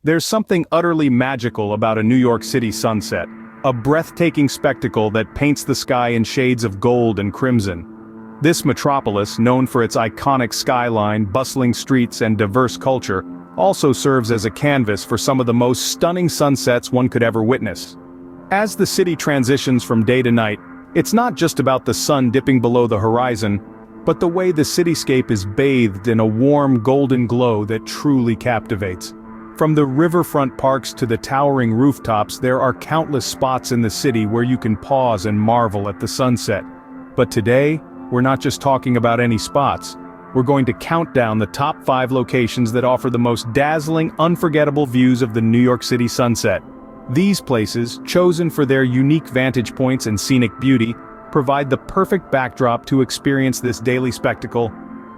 There's something utterly magical about a New York City sunset, a breathtaking spectacle that paints the sky in shades of gold and crimson. This metropolis, known for its iconic skyline, bustling streets, and diverse culture, also serves as a canvas for some of the most stunning sunsets one could ever witness. As the city transitions from day to night, it's not just about the sun dipping below the horizon, but the way the cityscape is bathed in a warm golden glow that truly captivates. From the riverfront parks to the towering rooftops, there are countless spots in the city where you can pause and marvel at the sunset. But today, we're not just talking about any spots. We're going to count down the top 5 locations that offer the most dazzling, unforgettable views of the New York City sunset. These places, chosen for their unique vantage points and scenic beauty, provide the perfect backdrop to experience this daily spectacle.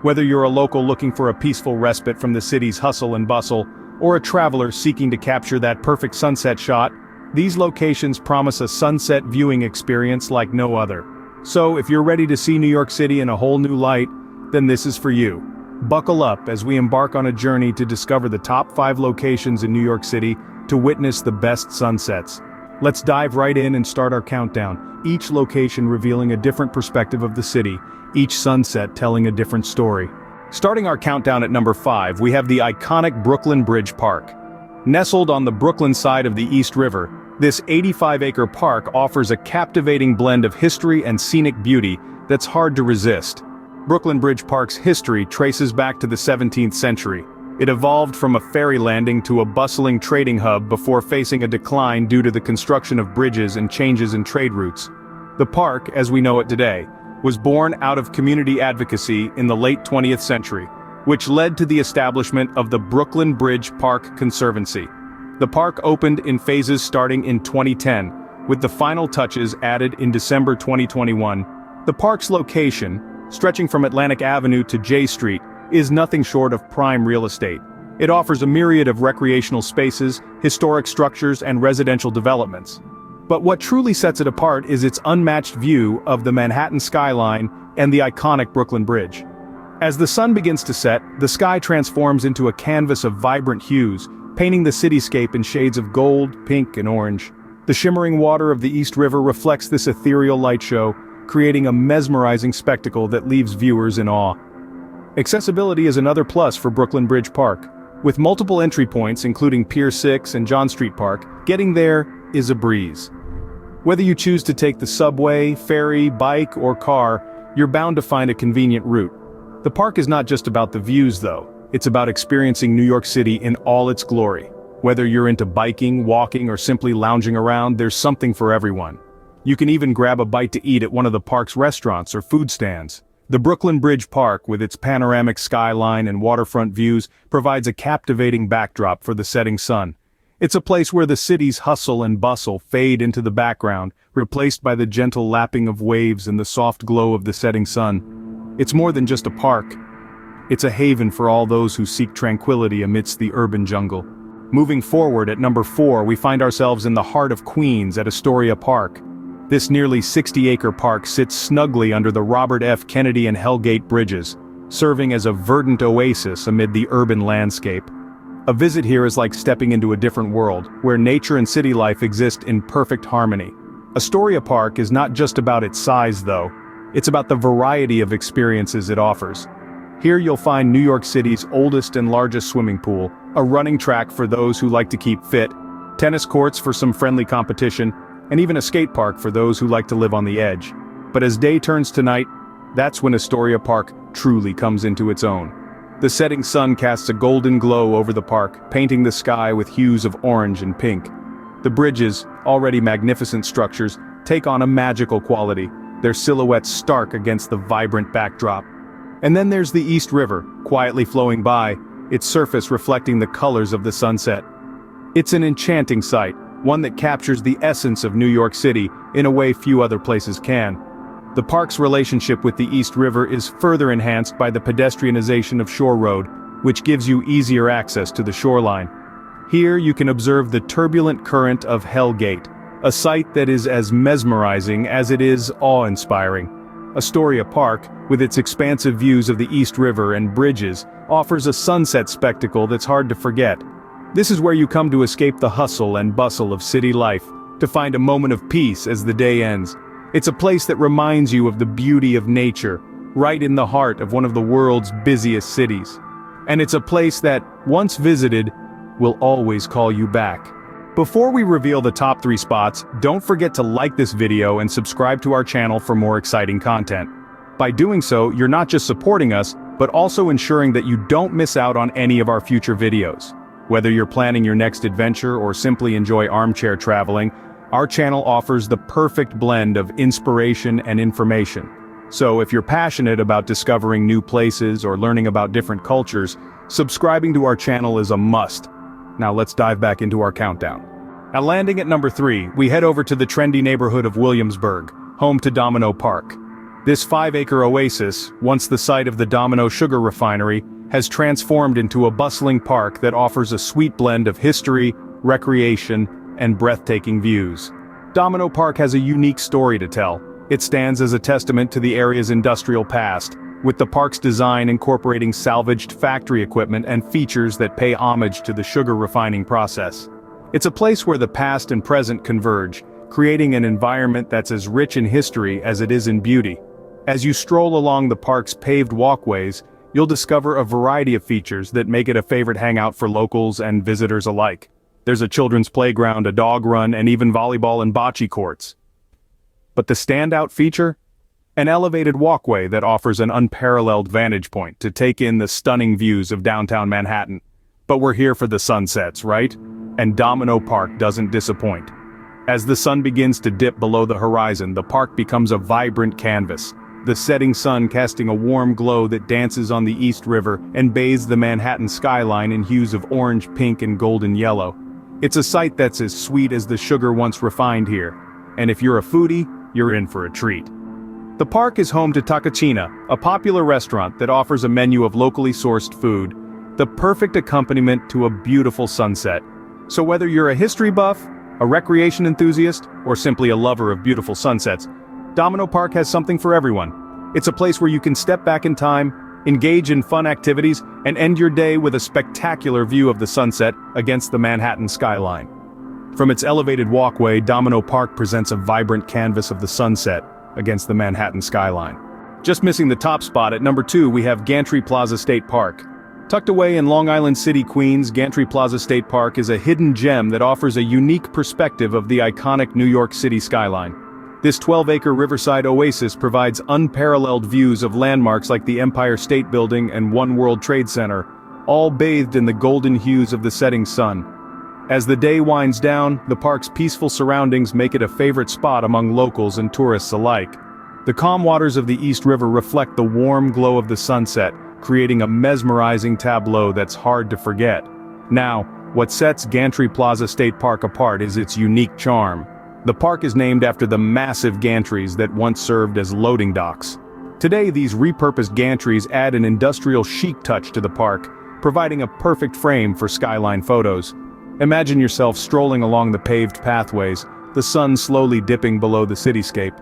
Whether you're a local looking for a peaceful respite from the city's hustle and bustle, or a traveler seeking to capture that perfect sunset shot, these locations promise a sunset viewing experience like no other. So, if you're ready to see New York City in a whole new light, then this is for you. Buckle up as we embark on a journey to discover the top 5 locations in New York City to witness the best sunsets. Let's dive right in and start our countdown, each location revealing a different perspective of the city, each sunset telling a different story. Starting our countdown at number 5, we have the iconic Brooklyn Bridge Park. Nestled on the Brooklyn side of the East River, this 85-acre park offers a captivating blend of history and scenic beauty that's hard to resist. Brooklyn Bridge Park's history traces back to the 17th century. It evolved from a ferry landing to a bustling trading hub before facing a decline due to the construction of bridges and changes in trade routes. The park, as we know it today, was born out of community advocacy in the late 20th century, which led to the establishment of the Brooklyn Bridge Park Conservancy. The park opened in phases starting in 2010, with the final touches added in December 2021. The park's location, stretching from Atlantic Avenue to J Street, is nothing short of prime real estate. It offers a myriad of recreational spaces, historic structures, and residential developments. But what truly sets it apart is its unmatched view of the Manhattan skyline and the iconic Brooklyn Bridge. As the sun begins to set, the sky transforms into a canvas of vibrant hues, painting the cityscape in shades of gold, pink, and orange. The shimmering water of the East River reflects this ethereal light show, creating a mesmerizing spectacle that leaves viewers in awe. Accessibility is another plus for Brooklyn Bridge Park. With multiple entry points including Pier 6 and John Street Park, getting there is a breeze. Whether you choose to take the subway, ferry, bike, or car, you're bound to find a convenient route. The park is not just about the views though, it's about experiencing New York City in all its glory. Whether you're into biking, walking, or simply lounging around, there's something for everyone. You can even grab a bite to eat at one of the park's restaurants or food stands. The Brooklyn Bridge Park, with its panoramic skyline and waterfront views, provides a captivating backdrop for the setting sun. It's a place where the city's hustle and bustle fade into the background, replaced by the gentle lapping of waves and the soft glow of the setting sun. It's more than just a park. It's a haven for all those who seek tranquility amidst the urban jungle. Moving forward at number 4, we find ourselves in the heart of Queens at Astoria Park. This nearly 60-acre park sits snugly under the Robert F. Kennedy and Hellgate Bridges, serving as a verdant oasis amid the urban landscape. A visit here is like stepping into a different world, where nature and city life exist in perfect harmony. Astoria Park is not just about its size though, it's about the variety of experiences it offers. Here you'll find New York City's oldest and largest swimming pool, a running track for those who like to keep fit, tennis courts for some friendly competition, and even a skate park for those who like to live on the edge. But as day turns to night, that's when Astoria Park truly comes into its own. The setting sun casts a golden glow over the park, painting the sky with hues of orange and pink. The bridges, already magnificent structures, take on a magical quality, their silhouettes stark against the vibrant backdrop. And then there's the East River, quietly flowing by, its surface reflecting the colors of the sunset. It's an enchanting sight, one that captures the essence of New York City in a way few other places can. The park's relationship with the East River is further enhanced by the pedestrianization of Shore Road, which gives you easier access to the shoreline. Here you can observe the turbulent current of Hellgate, a sight that is as mesmerizing as it is awe-inspiring. Astoria Park, with its expansive views of the East River and bridges, offers a sunset spectacle that's hard to forget. This is where you come to escape the hustle and bustle of city life, to find a moment of peace as the day ends. It's a place that reminds you of the beauty of nature, right in the heart of one of the world's busiest cities. And it's a place that, once visited, will always call you back. Before we reveal the top 3 spots, don't forget to like this video and subscribe to our channel for more exciting content. By doing so, you're not just supporting us, but also ensuring that you don't miss out on any of our future videos. Whether you're planning your next adventure or simply enjoy armchair traveling, our channel offers the perfect blend of inspiration and information. So if you're passionate about discovering new places or learning about different cultures, subscribing to our channel is a must. Now let's dive back into our countdown. Now, landing at number 3, we head over to the trendy neighborhood of Williamsburg, home to Domino Park. This 5-acre oasis, once the site of the Domino sugar refinery, has transformed into a bustling park that offers a sweet blend of history, recreation, and breathtaking views. Domino Park has a unique story to tell. It stands as a testament to the area's industrial past, with the park's design incorporating salvaged factory equipment and features that pay homage to the sugar refining process. It's a place where the past and present converge, creating an environment that's as rich in history as it is in beauty. As you stroll along the park's paved walkways, you'll discover a variety of features that make it a favorite hangout for locals and visitors alike. There's a children's playground, a dog run, and even volleyball and bocce courts. But the standout feature? An elevated walkway that offers an unparalleled vantage point to take in the stunning views of downtown Manhattan. But we're here for the sunsets, right? And Domino Park doesn't disappoint. As the sun begins to dip below the horizon, the park becomes a vibrant canvas, the setting sun casting a warm glow that dances on the East River and bathes the Manhattan skyline in hues of orange, pink, and golden yellow. It's a sight that's as sweet as the sugar once refined here. And if you're a foodie, you're in for a treat. The park is home to Takachina, a popular restaurant that offers a menu of locally sourced food, the perfect accompaniment to a beautiful sunset. So whether you're a history buff, a recreation enthusiast, or simply a lover of beautiful sunsets, Domino Park has something for everyone. It's a place where you can step back in time, engage in fun activities, and end your day with a spectacular view of the sunset against the Manhattan skyline. From its elevated walkway, Domino Park presents a vibrant canvas of the sunset against the Manhattan skyline. Just missing the top spot, at number 2 we have Gantry Plaza State Park. Tucked away in Long Island City, Queens, Gantry Plaza State Park is a hidden gem that offers a unique perspective of the iconic New York City skyline. This 12-acre riverside oasis provides unparalleled views of landmarks like the Empire State Building and One World Trade Center, all bathed in the golden hues of the setting sun. As the day winds down, the park's peaceful surroundings make it a favorite spot among locals and tourists alike. The calm waters of the East River reflect the warm glow of the sunset, creating a mesmerizing tableau that's hard to forget. Now, what sets Gantry Plaza State Park apart is its unique charm. The park is named after the massive gantries that once served as loading docks. Today, these repurposed gantries add an industrial chic touch to the park, providing a perfect frame for skyline photos. Imagine yourself strolling along the paved pathways, the sun slowly dipping below the cityscape.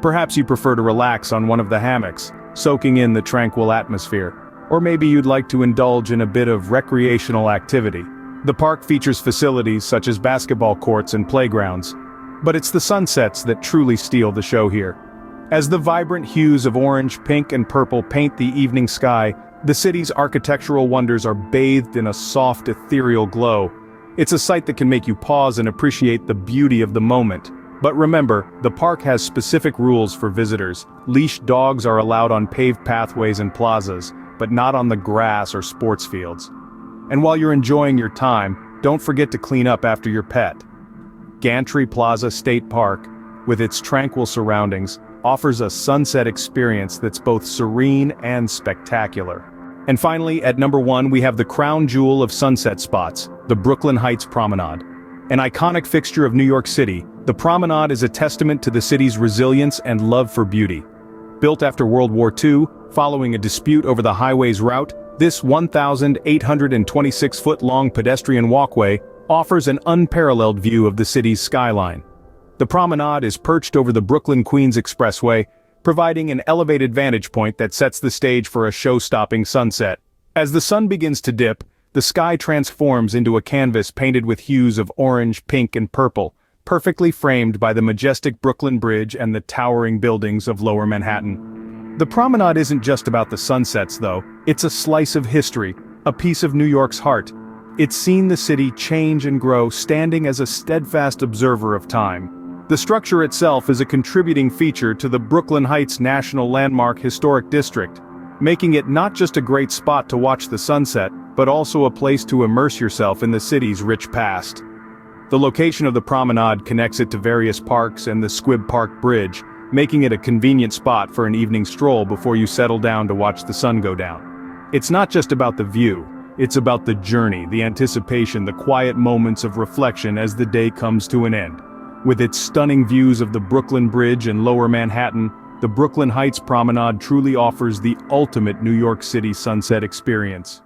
Perhaps you prefer to relax on one of the hammocks, soaking in the tranquil atmosphere. Or maybe you'd like to indulge in a bit of recreational activity. The park features facilities such as basketball courts and playgrounds. But it's the sunsets that truly steal the show here. As the vibrant hues of orange, pink, and purple paint the evening sky, the city's architectural wonders are bathed in a soft, ethereal glow. It's a sight that can make you pause and appreciate the beauty of the moment. But remember, the park has specific rules for visitors. Leashed dogs are allowed on paved pathways and plazas, but not on the grass or sports fields. And while you're enjoying your time, don't forget to clean up after your pet. Gantry Plaza State Park, with its tranquil surroundings, offers a sunset experience that's both serene and spectacular. And finally, at number 1 we have the crown jewel of sunset spots, the Brooklyn Heights Promenade. An iconic fixture of New York City, the promenade is a testament to the city's resilience and love for beauty. Built after World War II, following a dispute over the highway's route, this 1,826-foot-long pedestrian walkway offers an unparalleled view of the city's skyline. The promenade is perched over the Brooklyn-Queens Expressway, providing an elevated vantage point that sets the stage for a show-stopping sunset. As the sun begins to dip, the sky transforms into a canvas painted with hues of orange, pink, and purple, perfectly framed by the majestic Brooklyn Bridge and the towering buildings of Lower Manhattan. The promenade isn't just about the sunsets, though. It's a slice of history, a piece of New York's heart. It's seen the city change and grow, standing as a steadfast observer of time. The structure itself is a contributing feature to the Brooklyn Heights National Landmark Historic District, making it not just a great spot to watch the sunset, but also a place to immerse yourself in the city's rich past. The location of the promenade connects it to various parks and the Squibb Park Bridge, making it a convenient spot for an evening stroll before you settle down to watch the sun go down. It's not just about the view, it's about the journey, the anticipation, the quiet moments of reflection as the day comes to an end. With its stunning views of the Brooklyn Bridge and Lower Manhattan, the Brooklyn Heights Promenade truly offers the ultimate New York City sunset experience.